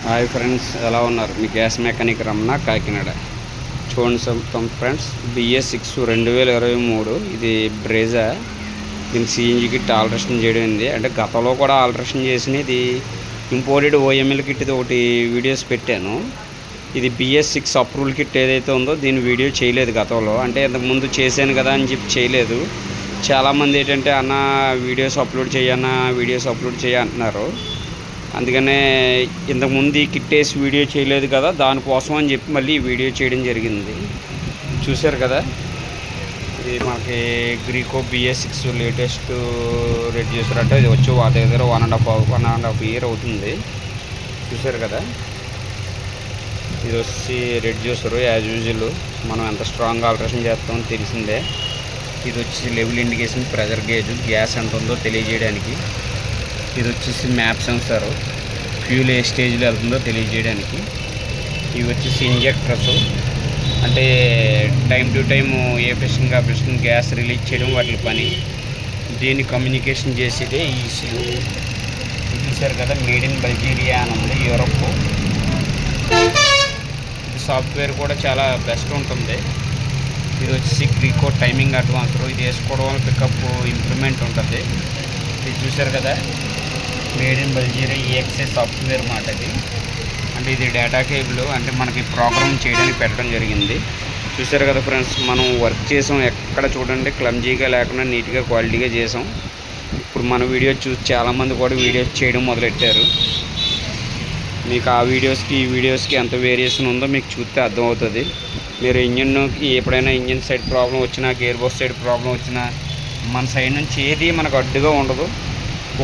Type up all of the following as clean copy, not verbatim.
Hi friends, ఎలా ఉన్నారు? మీ gas mechanic Ramana, Kakinada. చూడండి ఫ్రెండ్స్, BS6 2023 ఇది బ్రేజా. దీనికి CNG కిట్ ఆల్ట్రేషన్ చేయడం ఉంది. అంటే గతంలో కూడా ఆల్ట్రేషన్ చేసిన ఇది ఇంపోర్టెడ్ OML కిట్ ఇది ఒకటి వీడియోస్ పెట్టాను. ఇది BS6 అప్రూవల్ కిట్ ఏదైతే ఉందో దీని వీడియో చేయలేదు గతంలో. అంటే ఇంతకుముందు చేశాను కదా అని చెప్పి చేయలేదు. చాలామంది ఏంటంటే అన్న వీడియోస్ అప్లోడ్ చేయ అంటున్నారు. అందుకనే ఇంతకుముందు ఈ కిట్ వేసి వీడియో చేయలేదు కదా, దానికోసం అని చెప్పి మళ్ళీ వీడియో చేయడం జరిగింది. చూశారు కదా, ఇది మనకి గ్రీకో BS6 లేటెస్ట్ రెడ్యూసర్. అంటే ఇది వచ్చి వాళ్ళ దగ్గర 1.5 ఇయర్ అవుతుంది. చూశారు కదా, ఇది వచ్చి రెడ్యూసరు. యాజ్ యూజువల్ మనం ఎంత స్ట్రాంగ్ ఆల్ట్రేషన్ చేస్తామో తెలిసిందే. ఇది వచ్చి level indication, pressure gauge, gas ఎంత ఉందో తెలియజేయడానికి. ఇది వచ్చేసి మ్యాప్ సెన్సారు, ఫ్యూల్ ఏ స్టేజ్లో వెళ్తుందో తెలియజేయడానికి. ఇవి వచ్చేసి ఇంజెక్టర్స్, అంటే time to time A piston gas release చేయడం వాటి పని. దీన్ని కమ్యూనికేషన్ చేసేదే ఈ ECU. చూసారు కదా, మేడ్ ఇన్ బల్గేరియా అని ఉంది, యూరప్. సాఫ్ట్వేర్ కూడా చాలా బెస్ట్ ఉంటుంది. ఇది వచ్చేసి గ్రీకో టైమింగ్ అడ్వాన్సర్. ఇది వేసుకోవడం వల్ల పికప్ ఇంప్రూవ్మెంట్ ఉంటుంది. ఇది చూసారు కదా, made in Bulgaria EXA software మాట ఇది. అంటే ఇది డేటా కేబుల్, అంటే మనకి ప్రోగ్రామ్ చేయడానికి పెట్టడం జరిగింది. చూసారు కదా ఫ్రెండ్స్, మనం వర్క్ చేసాం, ఎక్కడ చూడండి క్లమ్జీగా లేకుండా నీట్గా క్వాలిటీగా చేసాం. ఇప్పుడు మన వీడియో చూసి చాలామంది కూడా వీడియోస్ చేయడం మొదలెట్టారు. మీకు ఆ వీడియోస్కి ఈ వీడియోస్కి ఎంత వేరియేషన్ ఉందో మీకు చూస్తే అర్థమవుతుంది. మీరు ఇంజిన్కి ఎప్పుడైనా ఇంజిన్ సైడ్ ప్రాబ్లం వచ్చినా, గేర్ బాక్స్ సైడ్ ప్రాబ్లం వచ్చినా మన సైడ్ నుంచి ఏది మనకు అడ్డుగా ఉండదు.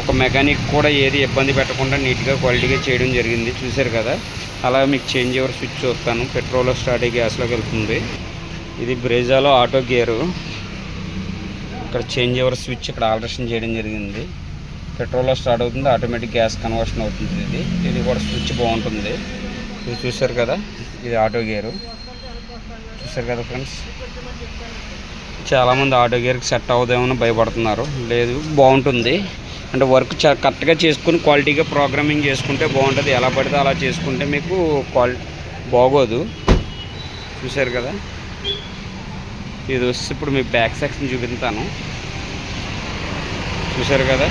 ఒక మెకానిక్ కూడా ఏది ఇబ్బంది పెట్టకుండా నీట్గా క్వాలిటీగా చేయడం జరిగింది. చూశారు కదా, అలా మీకు చేంజ్ ఓవర్ స్విచ్ చూస్తాను. పెట్రోల్లో స్టార్ట్ అయ్యి గ్యాస్లోకి వెళ్తుంది. ఇది బ్రేజాలో ఆటో గేరు. ఇక్కడ చేంజ్ ఓవర్ స్విచ్ ఇక్కడ ఆల్ట్రేషన్ చేయడం జరిగింది. పెట్రోల్లో స్టార్ట్ అవుతుంది, ఆటోమేటిక్ గ్యాస్ కన్వర్షన్ అవుతుంది. ఇది కూడా స్విచ్ బాగుంటుంది. ఇది చూశారు కదా, ఇది ఆటో గేరు. చూశారు కదా ఫ్రెండ్స్, చాలామంది ఆటో గేర్కి సెట్ అవ్వదేమని భయపడుతున్నారు. లేదు, బాగుంటుంది. అంటే వర్క్ కరెక్ట్గా చేసుకుని క్వాలిటీగా ప్రోగ్రామింగ్ చేసుకుంటే బాగుంటుంది. ఎలా పడితే అలా చేసుకుంటే మీకు బాగోదు. చూశారు కదా, ఇది వచ్చి ఇప్పుడు మీ బ్యాక్ సెక్షన్ చూపిస్తాను. చూశారు కదా,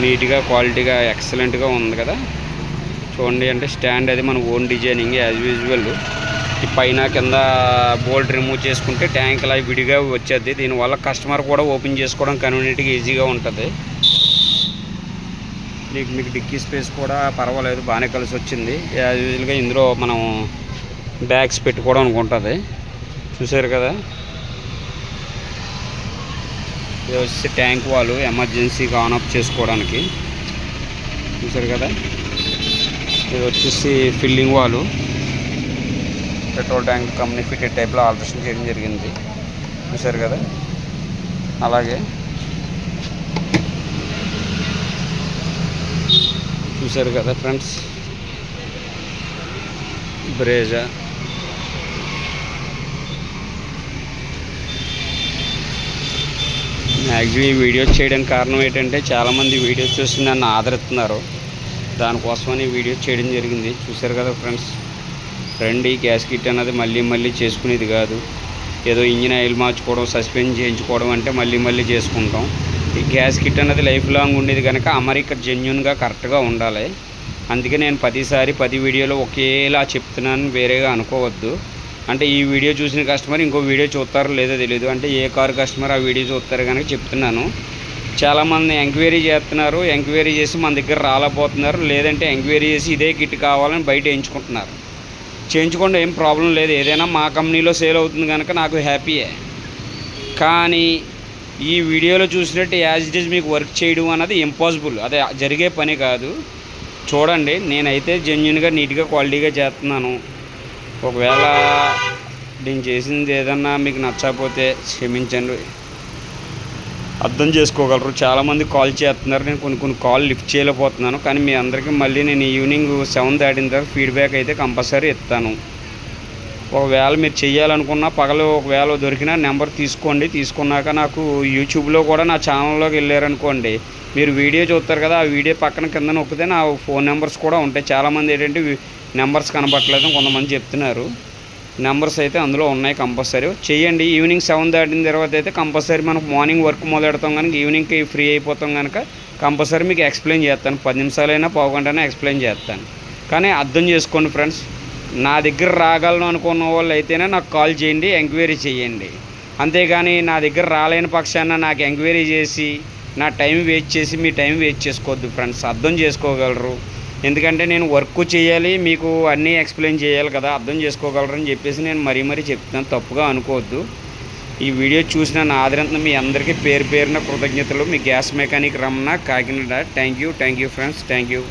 నీట్గా క్వాలిటీగా ఎక్సలెంట్గా ఉంది కదా. చూడండి, అంటే స్టాండ్ అది మన ఓన్ డిజైనింగ్ యాజ్ యూజువల్. ఈ పైన కింద బోల్ట్ రిమూవ్ చేసుకుంటే ట్యాంక్ అలా విడిగా వచ్చేది. దీనివల్ల కస్టమర్ కూడా ఓపెన్ చేసుకోవడం కన్వీనియంట్గా ఈజీగా ఉంటుంది. మీకు డిక్కీ స్పేస్ కూడా పర్వాలేదు, బాగానే కలిసి వచ్చింది. యాజ్ యూజువల్గా ఇందులో మనం బ్యాగ్స్ పెట్టుకోవడం అనుకుంటుంది. చూసారు కదా, ఇది వచ్చి ట్యాంక్ వాల్, ఎమర్జెన్సీగా ఆన్ ఆఫ్ చేసుకోవడానికి. చూసారు కదా, ఇది వచ్చేసి ఫిల్లింగ్ వాలు, పెట్రోల్ ట్యాంక్ కంపెనీ ఫిటెడ్ టైప్లో ఆల్ట్రేషన్ చేయడం జరిగింది. చూసారు కదా, అలాగే చూసారు కదా ఫ్రెండ్స్, బ్రేజా. మ్యాక్సిమం ఈ వీడియోస్ చేయడానికి కారణం ఏంటంటే చాలామంది వీడియోస్ చూసి నన్ను ఆదరిస్తున్నారు. దానికోసమని వీడియోస్ చేయడం జరిగింది. చూసారు కదా ఫ్రెండ్స్, రండి, గ్యాస్ కిట్ అన్నది మళ్ళీ చేసుకునేది కాదు. ఏదో ఇంజిన్ ఆయిల్ మార్చుకోవడం, సస్పెండ్ చేయించుకోవడం అంటే మళ్ళీ చేసుకుంటాం. ఈ గ్యాస్ కిట్ అన్నది లైఫ్ లాంగ్ ఉండేది కనుక అమరిక జెన్యున్గా కరెక్ట్గా ఉండాలి. అందుకే నేను 10 వీడియోలో ఒకేలా చెప్తున్నాను, వేరేగా అనుకోవద్దు. అంటే ఈ వీడియో చూసిన కస్టమర్ ఇంకో వీడియో చూస్తారో లేదో తెలియదు. అంటే ఏ కారు కస్టమర్ ఆ వీడియో చూస్తారు కనుక చెప్తున్నాను. చాలామంది ఎంక్వైరీ చేస్తున్నారు, ఎంక్వైరీ చేసి మన దగ్గర రాలేకపోతున్నారు. లేదంటే ఎంక్వైరీ చేసి ఇదే కిట్ కావాలని బయట ఎంచుకుంటున్నారు. చేయించుకోండి, ఏం ప్రాబ్లం లేదు. ఏదైనా మా కంపెనీలో సేల్ అవుతుంది కనుక నాకు హ్యాపీయే. కానీ ఈ వీడియోలో చూసినట్టు యాజ్ ఇట్ ఈజ్ మీకు వర్క్ చేయడం అన్నది ఇంపాసిబుల్, అదే జరిగే పని కాదు. చూడండి, నేనైతే జెన్యున్గా నీట్గా క్వాలిటీగా చేస్తున్నాను. ఒకవేళ నేను చేసింది ఏదన్నా మీకు నచ్చకపోతే క్షమించండి, అర్థం చేసుకోగలరు. చాలామంది కాల్ చేస్తున్నారు, నేను కొన్ని కాల్ లిఫ్ట్ చేయలేకపోతున్నాను. కానీ మీ అందరికీ మళ్ళీ నేను ఈవినింగ్ 7 దాటిన తర్వాత ఫీడ్బ్యాక్ అయితే కంపల్సరీ ఇస్తాను. ఒకవేళ మీరు చేయాలనుకున్నా పగలు ఒకవేళ దొరికినా నెంబర్ తీసుకోండి. తీసుకున్నాక నాకు యూట్యూబ్లో కూడా నా ఛానల్లోకి వెళ్ళారనుకోండి, మీరు వీడియో చూస్తారు కదా, ఆ వీడియో పక్కన కింద నొక్కితే నా ఫోన్ నెంబర్స్ కూడా ఉంటాయి. చాలామంది ఏంటంటే నెంబర్స్ కనపట్లేదు కొంతమంది చెప్తున్నారు. నెంబర్స్ అయితే అందులో ఉన్నాయి. కంపల్సరీ చేయండి. ఈవినింగ్ 7 దాటిన తర్వాత అయితే కంపల్సరీ మనకు మార్నింగ్ వర్క్ మొదలెడతాం కనుక ఈవినింగ్కి ఫ్రీ అయిపోతాం కనుక కంపల్సరీ మీకు ఎక్స్ప్లెయిన్ చేస్తాను. 10 నిమిషాలైనా పావుగంటైనా ఎక్స్ప్లెయిన్ చేస్తాను. కానీ అర్థం చేసుకోండి ఫ్రెండ్స్, నా దగ్గర రాగలను అనుకున్న వాళ్ళు అయితేనే నాకు కాల్ చేయండి, ఎంక్వైరీ చేయండి. అంతేగాని నా దగ్గర రాలేని పక్షాన నాకు ఎంక్వైరీ చేసి నా టైం వేస్ట్ చేసి మీ టైం వేస్ట్ చేసుకోవద్దు ఫ్రెండ్స్. అర్థం చేసుకోగలరు, ఎందుకంటే నేను వర్క్ చేయాలి, మీకు అన్నీ ఎక్స్ప్లెయిన్ చేయాలి కదా, అర్థం చేసుకోగలరు అని చెప్పేసి నేను మరీ చెప్తున్నాను. తప్పుగా అనుకోవద్దు. ఈ వీడియో చూసిన నా ఆదరణ మీ అందరికీ పేరు పేరున కృతజ్ఞతలు. మీ gas mechanic Ramana, Kakinada. Thank you friends. Thank you.